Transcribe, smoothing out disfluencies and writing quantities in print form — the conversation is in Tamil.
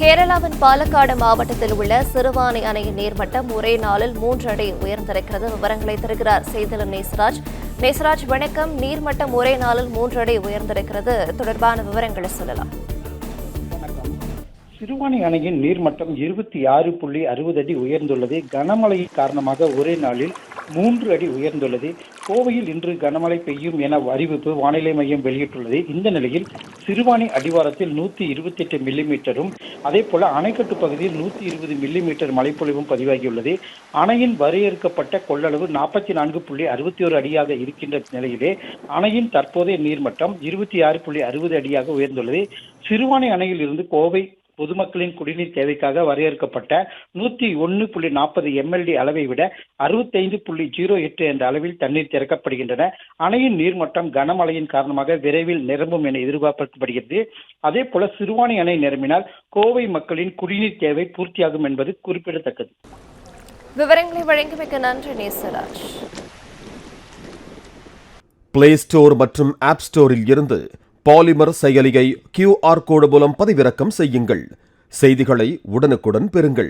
கேரளாவின் பாலக்காடு மாவட்டத்தில் உள்ள சிறுவாணி அணையின் நீர்மட்டம் ஒரே நாளில் 3 அடி உயர்ந்திருக்கிறது. விவரங்களை தருகிறார் செய்தியாளர் நேசராஜ். நேசராஜ், வணக்கம். நீர்மட்டம் ஒரே நாளில் 3 அடி உயர்ந்திருக்கிறது, தொடர்பான விவரங்களை சொல்லலாம். சிறுவாணி அணையின் நீர்மட்டம் 26.60 அடி உயர்ந்துள்ளது. கனமழையின் காரணமாக ஒரே நாளில் 3 அடி உயர்ந்துள்ளது. கோவையில் இன்று கனமழை பெய்யும் என அறிவிப்பு வானிலை மையம் வெளியிட்டுள்ளது. இந்த நிலையில் சிறுவாணி அடிவாரத்தில் 128 மில்லிமீட்டரும் அதே போல அணைக்கட்டு பகுதியில் 120 மில்லிமீட்டர் மழைப்பொழிவும் பதிவாகியுள்ளது. அணையின் வரையறுக்கப்பட்ட கொள்ளளவு 44.61 அடியாக இருக்கின்ற நிலையிலே அணையின் தற்போதைய நீர்மட்டம் 26.60 அடியாக உயர்ந்துள்ளது. சிறுவாணி அணையில் இருந்து கோவை பொதுமக்களின் குடிநீர் தேவைக்காக வரையறுக்கப்பட்ட 101.40 MLD அளவை விட 65.08 என்ற அளவில் தண்ணீர் திறக்கப்படுகின்றன. அணையின் நீர்மட்டம் கனமழையின் காரணமாக விரைவில் நிரம்பும் என எதிர்பார்க்கப்படுகிறது. அதே போல சிறுவாணி அணை நிரம்பினால் கோவை மக்களின் குடிநீர் தேவை பூர்த்தியாகும் என்பது குறிப்பிடத்தக்கது. விவரங்களை வழங்கியமைக்கு நன்றி நேசராஜ். பிளே ஸ்டோர் மற்றும் ஆப் ஸ்டோரில் இருந்து பாலிமர் செயலியை QR கோடு மூலம் பதிவிறக்கம் செய்யுங்கள். செய்திகளை உடனுக்குடன் பெறுங்கள்.